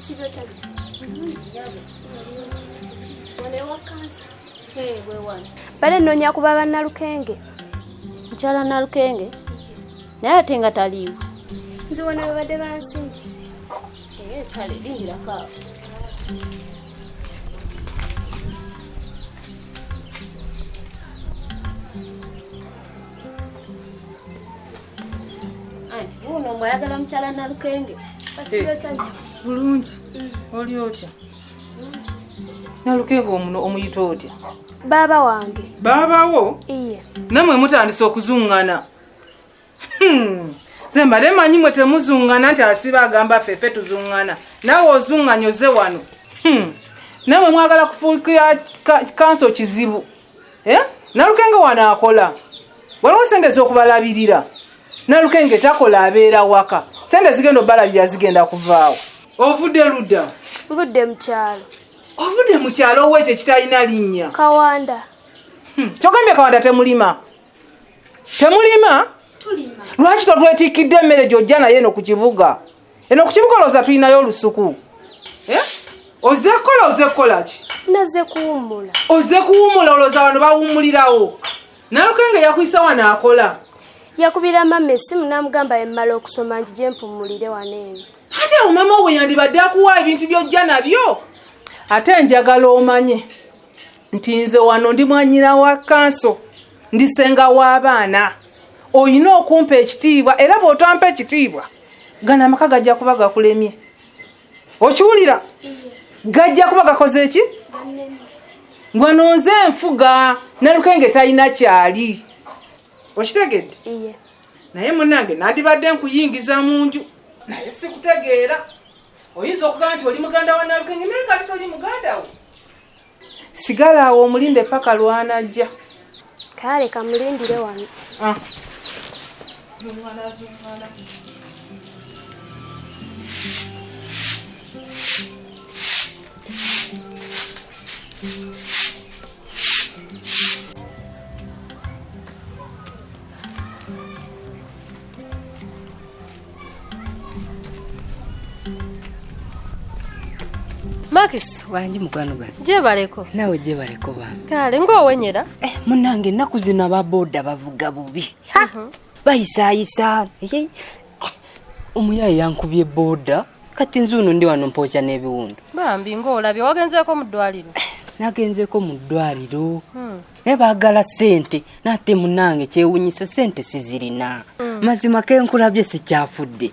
Basibyo tabi. Yabe. Wale wakanso. Bwe wana. Bale nonya kuba bannalukenge. Mukyala Nalukenge? Naye ate nga taliiwo. Nze wano babadde bansingise. Tale lingira kaawo. Anti, uno mwayagala mukyala Nalukenge. Basibyo tabi. Bulungi. Oli otya? Nalukenge omuno omuyita otya? Baba wange. Babawo? Iye. Namwe mutandise okuzungana. Zemba manyi mwe temuzungana nti asiba agamba fefe tuzungana. Nawe ozunganyoze wano. Namwe mwagala kufuukira kanso kizibu. Nalukenge wano akola. Waliwo sente z'okubalabirira. Nalukenge takola abeera waka. Sente zigenda obalabirira zigenda kuvaawo. Ovudde ludda? Mvudde mu kyalo. Ovudde mu kyalo ow'ekyo kitalina linnya? Kawanda. Kyogambye Kawanda temulima? Temulima? Tulima. Lwaki totwetikidde emmere gy'ojja naye eno ku kibuga? Eno ku kibuga olowooza tulinayo olusuku? Ozze kukola ki? Naze kuwummula. Ozze kuwummula olowooza wano bawummulirawo? Nalukenge yakuyisa wano akola? Yakubira mama essimu n'amugamba emmala okusoma njije mpumulire waneeno. Ate awo mama we yandibadde akuwa ebintu by'ojja nabyo? Ate njagala omanye nti nze wano ndi mwanyina wa kanso, ndi senga w'abaana. Oyina okumpa ekitiibwa era bw'otampa ekitiibwa gana amaka gajja kuba gakulemye. Okiwulira? Gajja kuba gakoze eki? Wano nze nfuga, Nalukenge talina kyali. Okitegedde? Iye. Naye munnange nandibadde nkuyingiza mu nju naye sikutegeera. Oyinza okugamba nti oli muganda wa Nalukenge naye nga toli muganda we. Sigala awo omulinde paka lwanajja. Kale kamulindire wano. Zungana. Makis, wanji mukwano gwange. Jebaleko. Nawe jebaleko bambi. Kale ng'owenyera? Munange ennaku zino ababoda bavuga bubi. Bayisayisa. Omuyaye yankubye boda. Kati nzuno ndi wano mpooza n'ebiwundu. Bambi ng'olabye wagenzeeko mu ddwaliro? Nagenzeeko mu ddwaliro. Naye baagala ssente. Nate munange kyewunyisa ssente sizirina. Mazima kenkulabye sikyafudde.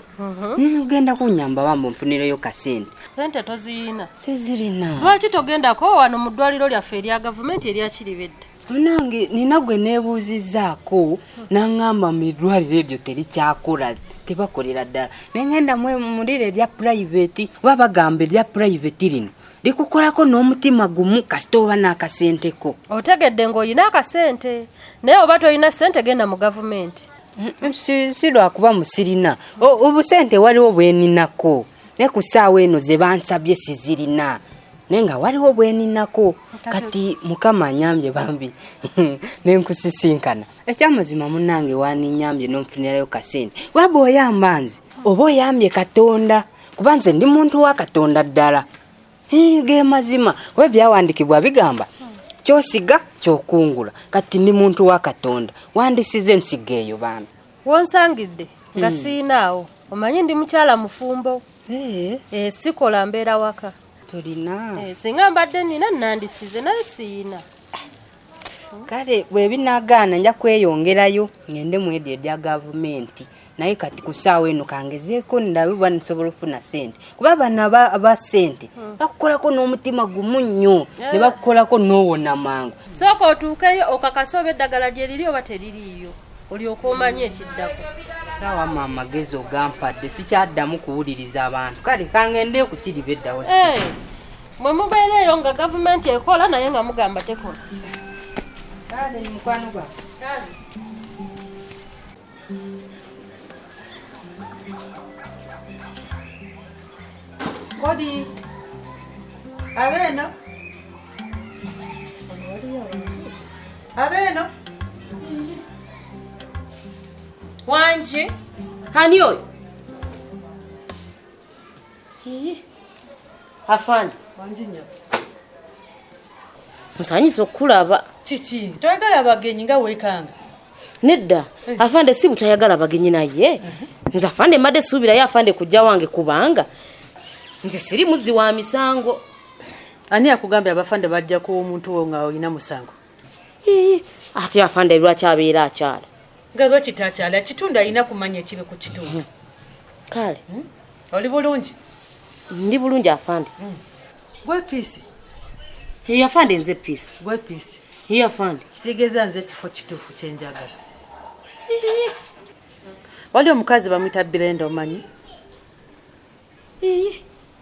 Genda kunyamba bambo nfunireyo kasente. Sente toziyina? Sizirina. Lwaki togendako wano mu ddwaliro lyaffe erya gavumenti erya Kiribedda? Munange nina gwe neebuuzizaako n'angamba mu ddwaliro eryo terikyakola tebakolera ddala. Nengenda mulire erya private oba bagamba erya private lino likukolako n'omutima gumu kasita oba n'akasenteko. Otegedde ng'olina akasente naye oba toyina ssente genda mu gavumenti. Si lwakuba musirina obusente waliwo bweninako ne ku ssaawa eno ze bansabye sizirina naye nga waliwo bweninako kati mukama anyambye bambi nenkusisinkana ekyamazima munnange waninyambye n'onfunirayo kasente waba oyamba nze oba oyambye Katonda kuba nze ndi muntu wa Katonda ddala ge mazima we byawandikibwa bigamba kyosiga kyokungula kati ndi muntu wa Katonda wandisize nsiga eyo bambi. Wonsangidde nga siinaawo omanyi ndi mukyala mufumbo. Sikola mbeera waka. Tolina. Singa mbadde nina nandisize naye siina. Kale bwe binagaana nja kweyongerayo ngende mu eddy erya gavumenti naye kati ku ssaawa eno kangezeeko ndabe bwa nsobola okufuna ssente kuba bano aba ssente bakukolako n'omutima gumu nnyo ne bakukolako n'owona mangu. Sooka otuukeyo okakasa oba eddagala gye liri oba teririiyo olyoka omanye ekiddako. Tawa amagezi ogampadde sikyaddamu kuwuliriza abantu kale kangende ku Kiribedda mwe mubeera eyo nga gavumenti ekola naye nga mugamba tekola. Kale mukwano gwa Kodi. Abeno. Abeno. Wanji, hani oyo? Afande. Wanjinya. Nsanyisa okulaba. Kiki? Toyagala abagenyi nga weekanga. Nedda. Afande si butayagala abagenyi naye. Nze afande madde suubira ya afande kujja wange kubanga. Nze siri muzi wa misango. Ani akugambye abafande bajja ku omuntu wo nga olina musango? Ate afande lwaki abeera akyala. Ngazo kitakyala kitundu alina kumanya ekiri ku kitundu. Kale. Oli bulungi? Ndi bulungi afande. Gwe piisi. Afande nze piisi. Gwe piisi. Afande. Kitegeeza nze kifo kituufu kyenjagala. Wali omukazi bamuyita Birenda omanyi?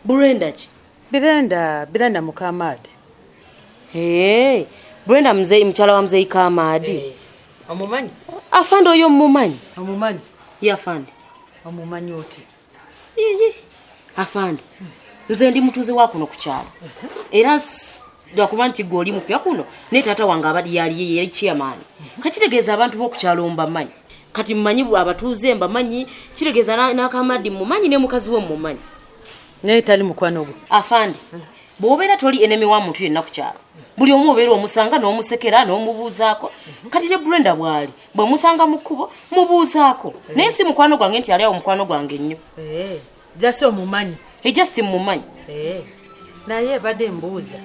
Brenda ki? Birenda Mukamaadi. Brenda mzee mchala wa mzee Kamaadi. Omumanyi? Afande oyo mumanyi. Omumanyi? Afande. Omumanyi oti? Afande. Nze ndi mutuze wako no kukyala. Era ndakuba nti goli mupya kuno ne tata wange abadi yali chairman. Kachitegeeza abantu bokukyala ombamanyi. Kati mmanyi abatuze mbamanyi kitegeeza na Kamaadi mumanyi ne mukazi we mumanyi. Ne tali mukwano gwo. Afande. Bw'obeera toli enemy wa muntu yenna kukyala. Buli omu obeera omusanga n'omusekera n'omubuuzaako. Kati ne Brenda bwali bwe musanga mu kkubo mubuuzaako. Naye si mukwano gwange nti ali awo mukwano gwange nnyo. Jasi omumanyi. Just mumanyi. Naye badde mbuuza.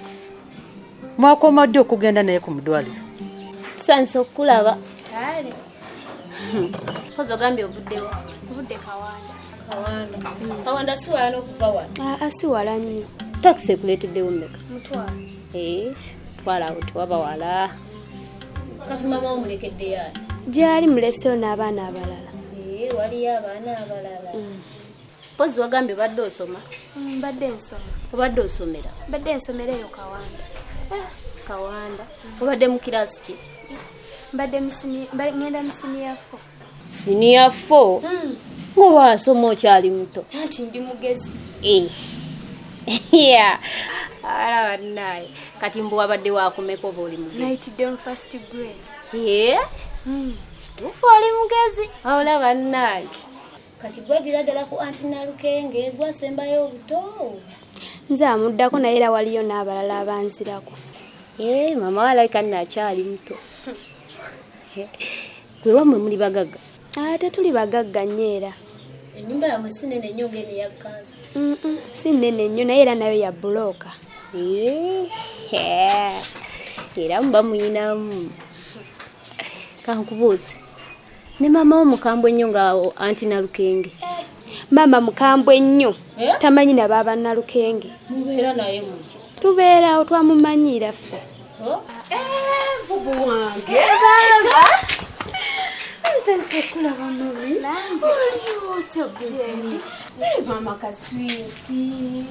Mwakomadde okugenda naye ku mudwaliro. Tusanise okulaba. Kale. Kozo gambye obuddewo. Obudde Kawanda. Kawanda si wala n'okuva wala. Si wala nnyo. Taxi ekuleeteddewo mmeka? Mutwala. Twala awo tewaba wala. Kati mama omulekedde yaani? Gyali muleseyo n'abaana abalala. Waliyo abaana abalala. Pozi wagambye badde osoma? Badde nsoma. Obadde osomera? Badde nsomera eyo Kawanda. Kawanda. Obadde mu kirasi ki? Ngenda mu senior 4. Senior 4? Ngoba asoma okyali muto. Anti ndi mugezi. Ala bannaye. Kati mbu wabadde wakomeko boli mugezi. Naitidde mu first grade. Kituufu oli mugezi. Awula bannaye. Kati gwadira ddala ku anti Nalukenge gwasembayo obuto. Nze amuddako naye era waliyo n'abalala abanzirako. Mama walayika nnakyali muto. Gwe wammwe muli bagagga? Tetuli bagagga nnyo era. Ennyumba yammwe si nnene nnyo ng'eno ya kanzu? Si nnene nnyo naye era nayo ya bulooka. Era muba muyinamu. Kankubuuze. Ne mama wo mukambwe nnyo nga anti Nalukenge? Mama mukambwe nnyo. Tamanyi na baba Nalukenge. Mubeera naye muki? Tubeerawo twamumanyira ffe. Bubu wange. Nze kulaba mubi. Oli otya Jenny? Mama kaswiti.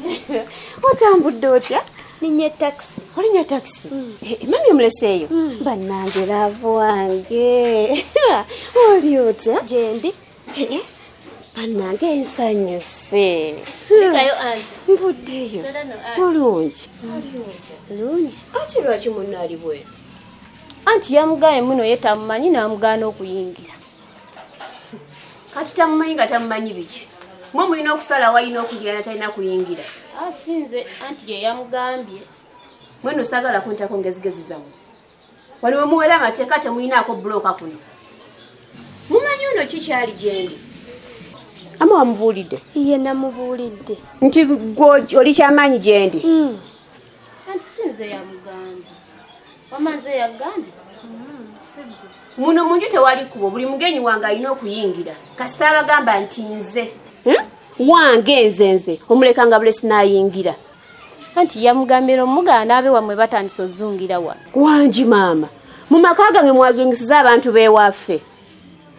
Otambudde otya? Ninye taxi. Olinya taxi? Mami omuleseeyo? Bannange laavu wange. Oli otya? Gyendi. Bannange ensanyuse. Likayo anti. Nvuddeyo. Bulungi. Bulungi. Anti lwaki munno ali bwe? Anti yamugaanye muno ye tamumanyi n'amugaana okuyingira. Kati tamumanyi nga tamumanyi biki? Mwe mulina okusala walina okugira natalina kuyingira. Sinze anti ye yamugambye. Mweno sagala kuntako ngezigezi zammwe. Waliwo muwera amateeka temuyinaako bulooka kuno. Mumanyi ono kikyali Gyendi? Ama wamubuulidde? Ye namubuulidde. Nti gwe oli kyamaanyi Gyendi? Anti sinze yamugambye. Wamaze yagambye? Muno munju tewali kubo, buli mugenyi wange alina okuyingira. Kasita abagamba nti nze. Wange nze omulekanga bulesi n'ayingira. Anti yamugambira omugaana abe wamwe batandise ozungira wano. Wangi maama. Mu maka gange mwazungisiza abantu beewaffe.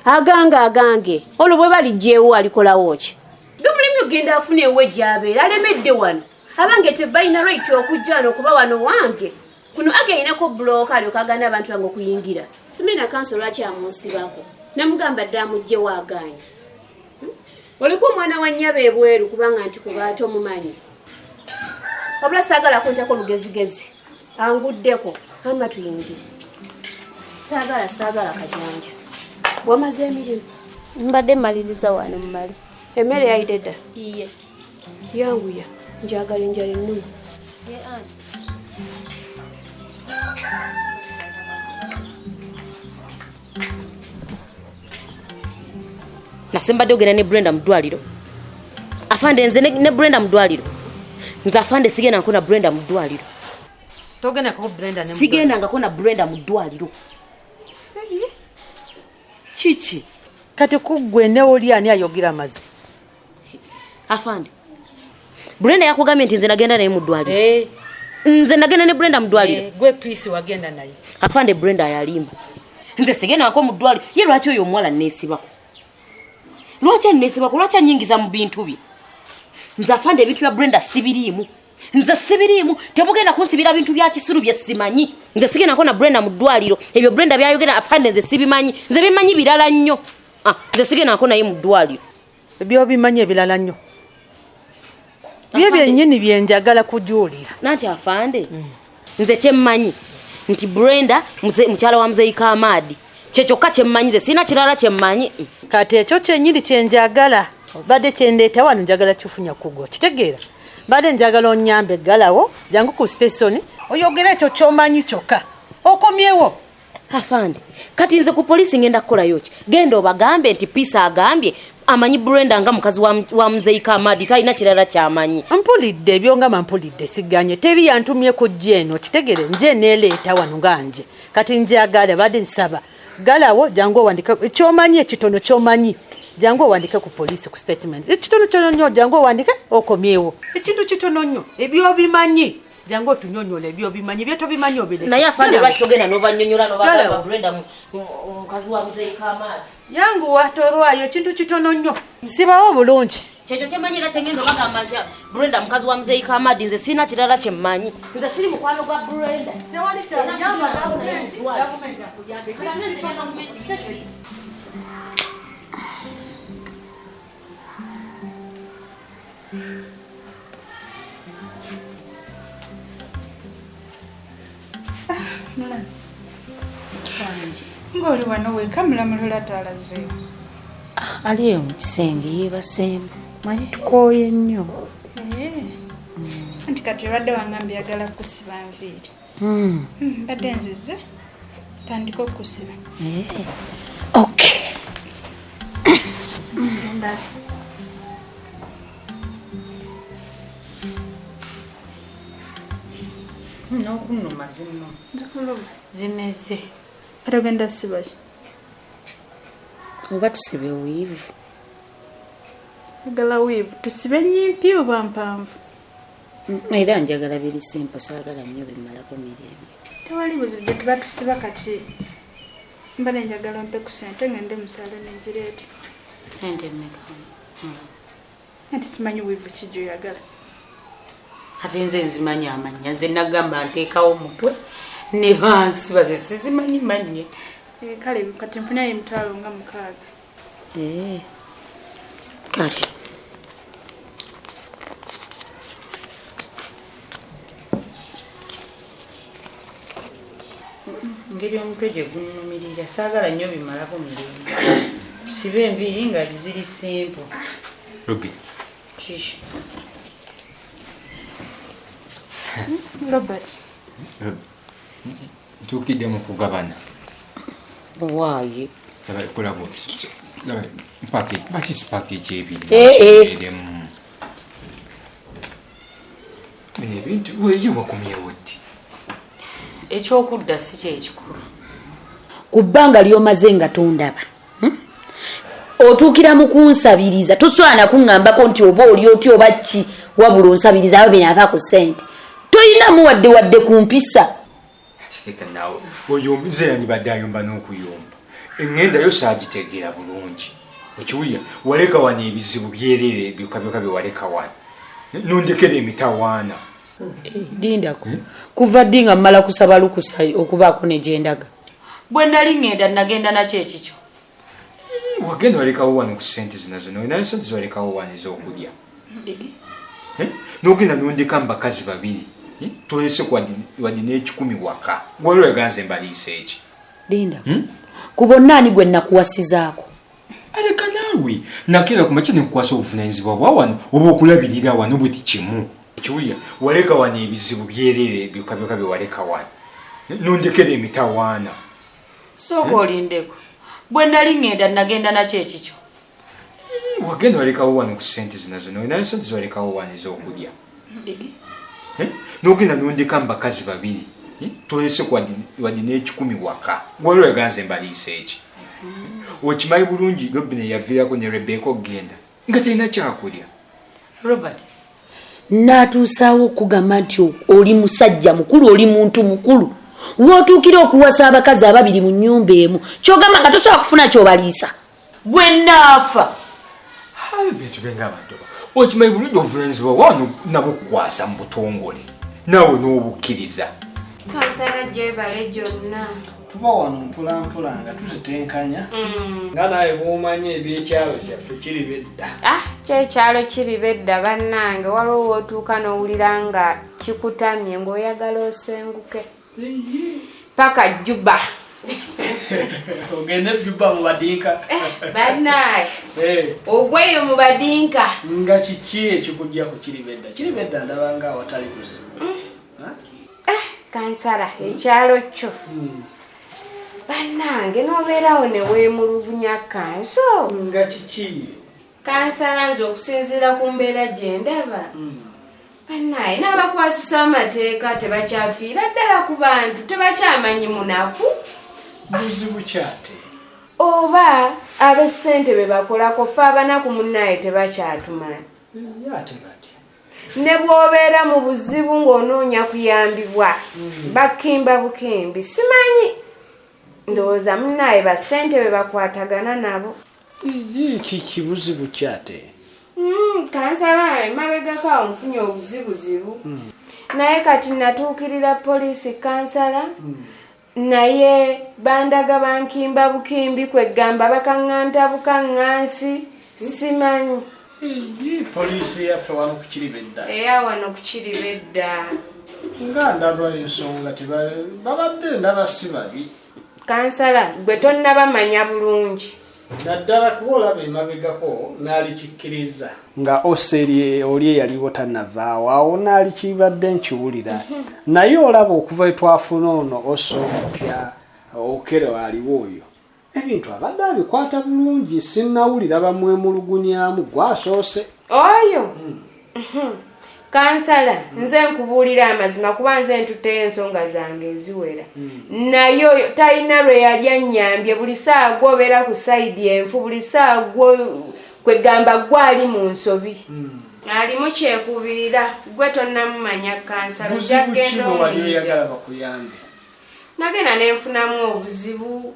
Agange. Olwo bwe balijjeewo alikolawo ki? Gumulimi ogenda afune ewe gy'abeera alemedde wano. Abange tebalina right okujja wano okuba wano wange. Kuno agayinako bulooka alyoka agana abantu bange okuyingira. Simena kanso lwaki amunsibako. Namugamba dda amugjewo aganye. Oliko omwana wa nnyaba ebweru kubanga nti kubaate omumanyi. Wabula saagala kuntako lugezigezi. Anguddeko. Ama tuyingire. Saagala kajanja. Wamaze emirimu? Mbadde maliriza wano mmali. Emmere yayidde dda? Iye. Yanguya. njagala enjala ennuma. Nasembadde ogenda ne Brenda mu ddwaliro. Afande nze ne Brenda mu ddwaliro. Nze afande sigenda nkona Brenda mu ddwaliro. Togenda ko Brenda ne sigenda ngakona Brenda mu ddwaliro. Chichi. Kati kugwe ne oli ani ayogira mazi. Afande. Brenda yakugambye nti nze nagenda naye mu ddwaliro. Nze nagenda ne Brenda mu ddwaliro. Gwe peace wagenda naye. Afande Brenda yalimba. Nze sigenda nko mu ddwaliro. Ye lwaki oyo omwala nesibako? Lwaki nesibako? Lwaki nyingiza mu bintu bye? Nze afande ebintu bya Brenda sibiriimu. Nze sibiriimu. Temugenda kunsibira bintu bya kisuru bye simanyi. Nze sigenda nko na Brenda mu ddwaliro. Ebyo Brenda byayogera afande nze sibimanyi. Nze bimanyi birala nnyo. Nze sigenda nko naye mu ddwaliro. Ebyo bimanyi ebirala nnyo. Bye byennyini byenjagala kujuulira. Nanti afande. Nze kyemmanyi nti Brenda mukyala wa Muzeeyi Kamadi. Kyekyoka kyemmanyi nze sina kirala kyemmanyi. Kati ekyo kyennyini kyenjagala. Badde kyendeeta wano njagala kifunya kugwa. Kitegeera? Badde njagala onnyambe eggalawo jangu ku station oyogera ekyo ky'omanyi kyokka. Okomyewo. Afande. Kati nze ku poliisi ngenda kukolayo ki? Genda obagambe nti Pisa agambye amanyi Brenda nga mukazi wa Muzeeyi Kamadi talina kirala kyamanyi. Mpulidde ebyo nga mpulidde siganye. Teri yantumye ku jeno. Kitegere nje neeleeta wano nganje. Kati njagala badde nsaba. Galawo jangu owandika ky'omanyi ekitono ky'omanyi. Jangu owandike ku poliisi ku statement. Ekitono kyono nnyo jangu owandike okomyewo. Ekintu kitono nnyo ebyo bimanyi. Jangu otunyonyola ebyo bimanyi byeto bimanyi obireke. Naye afande lwaki togenda n'obanyonyola n'obagamba Brenda mukazi wa Muzeeyi Kamadi. Yangu watorwayo ekintu kitono nnyo. Sibawo bulungi. Kyekyo kyemanyira kyengenda obagamba nti Brenda mukazi wa Muzeeyi Kamadi nze sina kirala kyemmanyi. Nze siri mukwano gwa Brenda. Tewali kyayamba gavumenti akuyambe. Ngoli wano weka mulamulula talazeewo. Aliyo mu kisenge yeebasemba. Manyi tukooye nnyo. Anti kati olwadde wangambye yagala kusiba nviiri. Badde nzize tandika okusiba. Okay. N'okunuma zino. Zimeze. Ate ogenda siba ki? Oba tusibe wiivu. Ogala wiivu tusibe nnyimpi oba mpanvu? Era njagala biri simple saagala nnyo bimalako mirembe. Tewali buzibu gye tuba tusiba kati mbale njagala mpe ku ssente ngende musalo nengireeti. Ssente mmeka? Anti simanyi wiivu ki gy'oyagala. Ate nze nzimanyi amannya nze nagamba nteekawo mutwe ne bansiba ze sizimanyi manye. Kale kati nfunayo emitwalo nga 6. Kale ngeri omutwe gye gunnumirira saagala nnyo bimalako mirembe. Sibe enviiri nga ziri simple. Ruby. Kish. Robert. Ntuukidde mu kugabana. Waaye. Kulabo. Package ebiri. Ebintu weeyo wakomyewo tti. Ekyokudda si kyekikulu. Ku bbanga ly'omaze nga tondaba. Otuukira mu kunsabiriza toswana kuŋŋambako nti oba oli otyo oba ki wabula onsabiriza awo binaava ku ssente. Toyinamu wadde ku mpisa. Kiteeka naawe oyo omuze yandibadde ayomba n'okuyomba. Eŋŋenda yo saagitegeera bulungi. Okiwulira waleka wano ebizibu byerere byokka bye waleka wano. Nondekera emitawaana. Lindako. Kuva ddi nga mmala kusaba lukusa okubaako ne gyendaga. Bwe nali ŋŋenda nagenda nakyo ekikyo. Wagenda walekawo wano ku ssente zonna zonna. Naye ssente zolekawo wano ez'okulya. N'ogenda n'ondeka mu bakazi babiri. Toyese wadde n'ekikumi waka. Gwali oyaganze mbaliise eki. Linda. Ku bonna ani gwe nnakuwasizaako? Aleka naawe. Nakeera ku makya ne kukwasa obuvunaanyizibwa bwa wano oba okulabirira wano bwe tikimu. Chiwuya waleka wani ebizibu byerere byokabyoka byewaleka wani nondekera emitawaana sooka olindeko bwe nali ŋŋenda nagenda nakyo ekikyo wagenda walekawo wano ku ssente zonna zonna naye sente ziwalekawo wani ez'okulya n'ogenda nondeka mu bakazi babiri tolese wadde n'ekikumi waka waliwo yaganze mbaliisa eki okimanyi bulungi Robin yaviirako ne Rebecca okugenda nga talina kyakulya. Robert n'atuusaawo okugamba nti oli musajja mukulu oli muntu mukulu wootuukira okuwasa abakazi ababiri mu nnyumba emu kyogamba nga tosobola kufuna kyobaliisa bwe naafa bintu benga abantu okimanyi bulungi obuvunaanyizibwa wano nabo kukwasa mu butongole naawe n'obukkiriza. Kansala gyebale gyonna tuba wano mpolampola nga tutetenkanya nga naye bw'omanyi ebyekyalo kyaffe KIRIBEDDA. kyekyalo KIRIBEDDA bannange waliwo wootuuka n'owulira nga kikutamye ng'oyagala osenguke paka Juba. Ogende Juba mu badinka bannange ogweyo mu badinka nga kiki ekikujja ku KIRIBEDDA? KIRIBEDDA ndaba nga awatali kuzibu. Kansala ekyalo kyo bannange n'obeerawo ne weemulugunya kanso nga kiki? Kansala nze okusinziira ku mbeera gye ndaba bannaye n'abakwasisa amateeka tebakyafiira ddala ku bantu tebakyamanyi munaku buzibu kyate oba ab'essente be bakolako fe abanaku munnaye tebakyatumanyi ate bati ne bw'obeera mu buzibu ng'onoonya kuyambibwa bakimba bukimbi simanyi ndowooza munnaye bassente be bakwatagana nabo kiki buzibu kyate? Kansala emabegako awo nfunye obuzibuzibu naye kati natuukirira poliisi kansala naye bandaga bankimba bukimbi kwegamba bakaŋŋanta bukaŋŋansi simanyi. Poliisi yaffe wano ku KIRIBEDDA eya wano ku KIRIBEDDA nga ndaba ensonga babadde ndaba si babi. Kansala gwe tonnabamanya bulungi naddala kuba olaba emabegako n'alikikkiriza nga oseri oli eyaliwo tannavaawo awo n'alikibadde nkiwulira naye olaba okuva etwafuna ono osomupya okero aliwo oyo ebintu abadde abikwata bulungi sinnawulira bamwemulugunyamu gwasoose oyo. Kansala nze nkubuulira amazima kuba nze ntuteyo ensonga zange eziwera naye oyo talina lwe yali annyambye buli saa gwobeera ku sayidi enfu buli saa kwegamba gwali mu nsobi alimu kyekubiira gwe tonnamumanya Kansala buzibu oyagala bakuyambe. nagenda nenfunamu obuzibu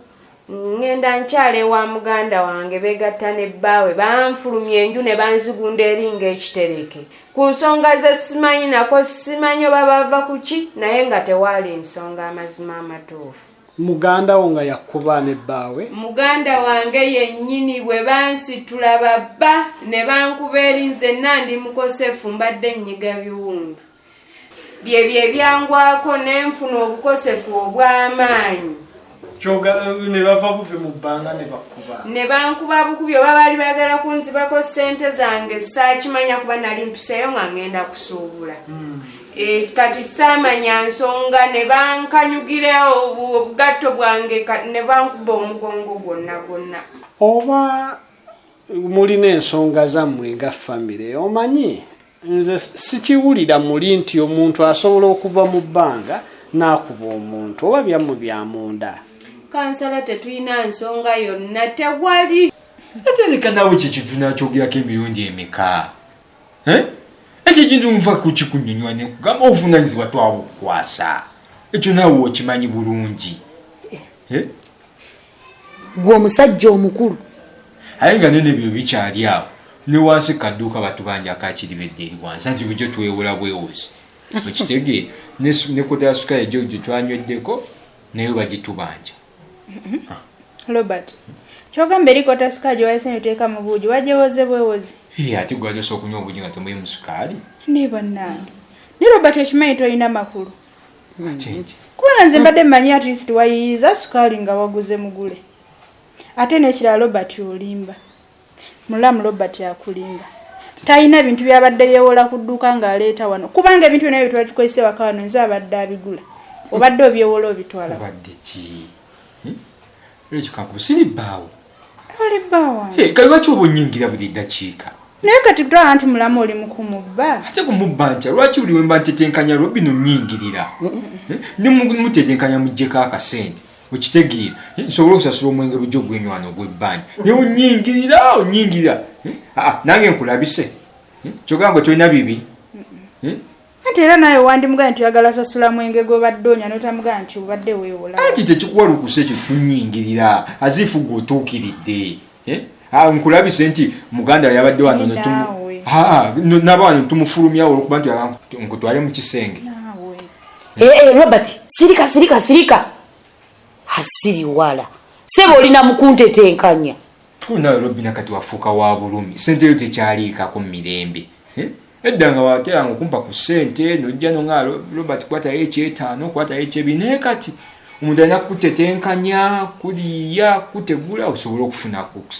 ngenda nkyala ewa muganda wange begatta ne bbaawe banfulumya enju ne banzigunda eringa ekitereke ku nsonga ze simanyi nako simanyi oba bava ku ki naye nga tewaali nsonga amazima amatuufu. Muganda wo nga yakuba ne bbaawe? Muganda wange yennyini bwe bansitula babba ne bankuba erinze nandi mukosefu mbadde nnyiga biwundu byebyo ebyangwako ne nfuna obukosefu obw'amaanyi. Ne bava buve mu bbanga ne bakuba ne bankuba bukubi oba baali baagala kunzibako ssente zange saakimanya kuba nali mpiseeyo nga ngenda kusuubula kati saamanya nsonga ne bankanyugira obugatto bwange ne bankuba omugongo gwonna gwonna. Oba mulina ensonga zammwe nga famire omanyi nze sikiwulira muli nti omuntu asobola okuva mu bbanga n'akuba omuntu oba byammwe bya munda. Kansala tetulina nsonga yonna tewali. Ate leka naawe kyekintu nakyogerako emirundi emeka ekyo ekintu nva kukikunyonyola nekugamba obuvunaanyizibwa twabukwasa ekyo naawe okimanyi bulungi. Gwe omusajja omukulu aye nga nebyo bikyali awo ne wansi kadduuka batubanja ka KIRIBEDDA eri wansi anti bujjo twewola bwewozi ekitegeera ne kota ya sukali egyo gye twanyweddeko naye bagitubanja. Robert kyogamba eri kota sukali gye walese neteeka mu buugi wagyewoze bwewozi ate gwalesa okunywa obuugi nga temuli mu sukaali ne bannange ne Robert ekimanyi tolina makulu kubanga nze mbadde mmanyi at least wayiyiza sukaali nga waguze mugule ate n'ekirala Robert olimba mulamu Robert akulimba talina bintu byabadde yewola ku dduuka ng'aleeta wano kubanga ebintu byonna bye tubakikozesa waka wano nze abadde abigula obadde obyewola obitwala obadde ki ekyo kakusiribbaawo olibbaawa kale lwaki oba onnyingira buli ddakiika naye kati tutwala nti mulamu oli mukumubba ate kumubba ntya lwaki buli wemba ntetenkanya lwo bino nnyingirira ne mutetenkanya muggyeko akasente okitegeera nsobola okusasula omwenge lujja ogw'enywano ogw'ebbanja naye onnyingirira nange nkulabise kyogamba tolina bibi ate era naye wandimugana nti oyagala sasula mwenge gw'obadde onya notamugana nti obadde weewola anti tekikuwalukusa ekyo tunnyingirira aziifu gweotuukiridde nkulabise nti muganda yabadde wano naba wano tumufulumyawo olwokuba nti nkutwale mu kisenge Robert sirika hasiriwala sebo olina mukuntetenkanya nawe Robina kati wafuuka wa bulumi sente yo tekyaliikako mu mirembe edda nga wateranga okumpa ku sente nojja nonga Robert kwatayo ekyetaano kwatayo ekyebiri naye kati omuntu alina kutetenkanya kuliya kutegula osobola okufunako ku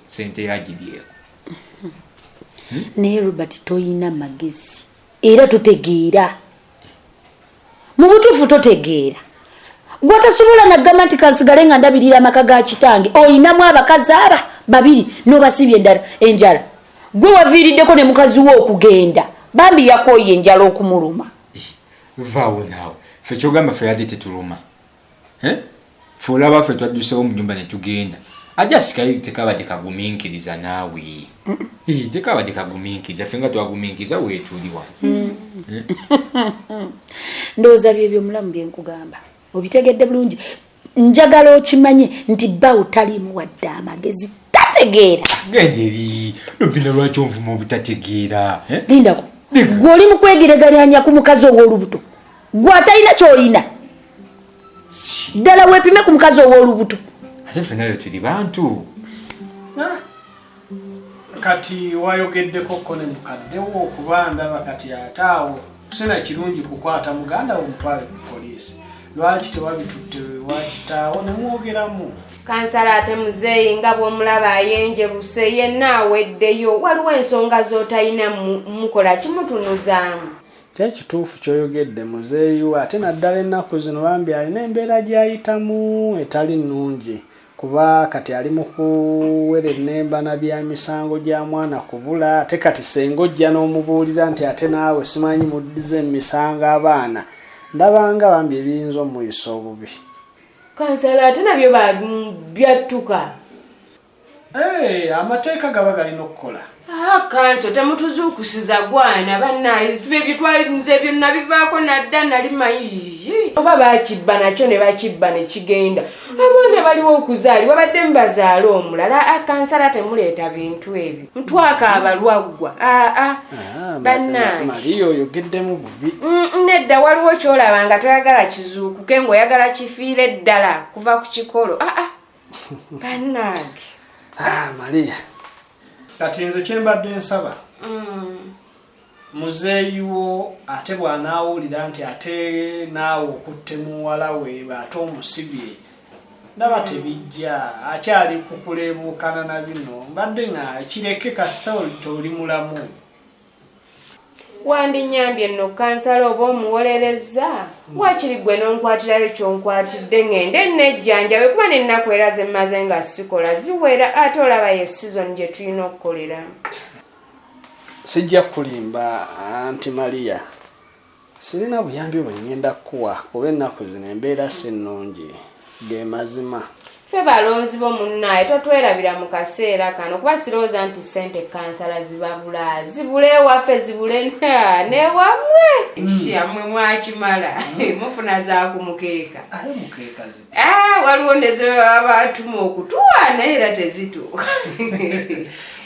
sente yagirieko naye Robert toyina magezi era totegeera mu butuufu totegeera gwatasobola nagamba nti kansigale nga ndabirira amaka ga kitange oyinamu abakazi aba babiri n'obasibye endala enjala gwe waviiriddeko ne mukazi wo okugenda bambi yakooye enjala okumuluma vaawo naawe ffe kyogamba ffe yadde tetuluma ffe olaba ffe twaddusewo mu nyumba ne tugenda ajja sikayo tekabadde kagumiikiriza naawe tekabadde kagumiikiriza ffe nga twagumiikiriza weetuliwa ndowooza byebyo mulamu byenkugamba obitegedde bulungi njagala okimanye nti bawo talimu wadde amagezi tategeera genderi Robina lwaki onvuma obutategeera lindako gwe oli mukwegereganyanya ku mukazi ow'olubuto gwe atalina kyolina ddala weepime ku mukazi ow'olubuto ate ffe nayo tuli bantu kati wayogeddeko kone mukaddewo okuba ndaba kati ataawo tusena kirungi kukwata muganda omutwale ku poliisi lwaki tewabitutte wakitaawo nemwogeramu kansala ate muzeeyi nga bw'omulaba ayenjeruse yenna aweddeyo waliwo ensonga z'otalina mukola kimutunuzaamu kyekituufu kyoyogedde muzeeyi ate naddala ennaku zino bambi alina embeera gy'ayitamu etali nnungi kuba kati ali mu kuwera ennembana bya misango gya mwana kubula ate kati senga ojja n'omubuulira nti ate naawe simanyi muddize emisango abaana ndabanga bambi ebiyinza omuyisa obubi kansala ate nabyo byattuka amateeka gaba galina okukola kanso temutuzuukusiza gwana bannaye ebyo twalinze byonna bivaako nadda nali mayiyi oba bakibba nakyo ne bakibba ne kigenda abaana baliwo okuzaalibwa badde mubazaala omulala kansala temuleeta bintu ebyo mutwaka abalwaggwa bannaye Mariya oyogeddemu bubi nedda waliwo kyolaba nga toyagala kizuukuke ng'oyagala kifiire ddala kuva ku kikolo bannaage Mariya kati nze kyembadde nsaba muzeeyi wo ate bw'anaawulira nti ate naawe okutte muwala we ate omusibye ndaba tebijja akyali kukuleebuukana na bino mbadde nga kireke kasita toli mulamu wandinyambye nno kansala oba omuwolereza wakiri gwe n'onkwatirayo kyonkwatidde ngende nejjanjabe kuba nennaku era zemmaze nga sikola ziwera ate olaba ye sizoni gye tulina okukoleramu sijja kulimba anti Mariya sirina buyambi bwe ngenda kukuwa kuba ennaku zino embeera si nnungi ge mazima ffe balonzi bo munnaye totwerabira mu kaseera kano kuba sirowooza nti ssente kansala zibabula zibule ewaffe zibule newamwe yammwe mwakimala mufuna zakumukeeka waliwo nezebaba batuma okutuwa naye era tezituuka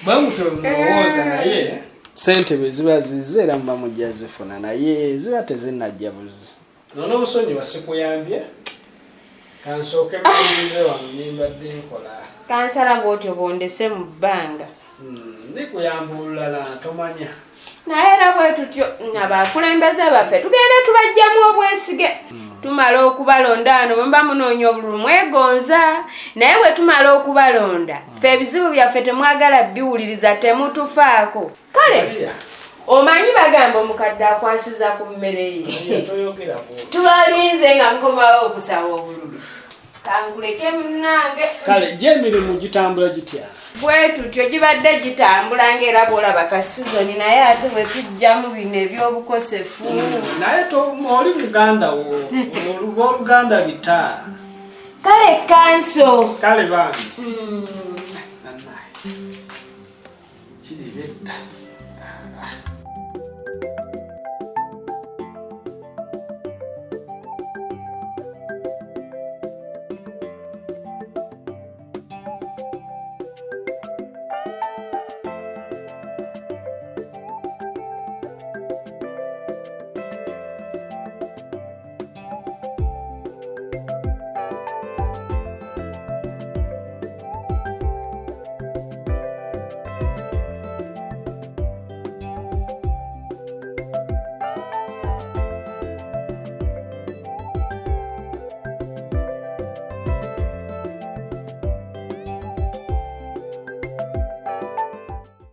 bwemutolowooza naye sente bwe ziba zizze era muba mujja zifuna naye ziba tezinnajja buzi nono obusonyi wasikuyambye kansooke muyinze wano nimbadde nkola kansala bwotyo bondese mu bbanga ndikuyamba olulala tomanya naye era bwe tutyo abakulembeze baffe tugende tubajjamu obwesige tumala okubalonda ano bwe mba munoonya obululu mwegonza naye bwe tumala okubalonda ffe ebizibu byaffe temwagala biwuliriza temutufaako kale omanyi bagamba omukadde akwasiza ku mmere ye tubalinze nga nkomawo okusaba obululu kanguleke munnange kale gy'emirimu gitambula gitya bwe tutyo gibadde gitambula ng'era bw'olaba ka sizoni naye ate bwe tujjamu bino ebyobukosefu naye oli muganda wo oluganda bita kale kanso kale bambi KIRIBEDDA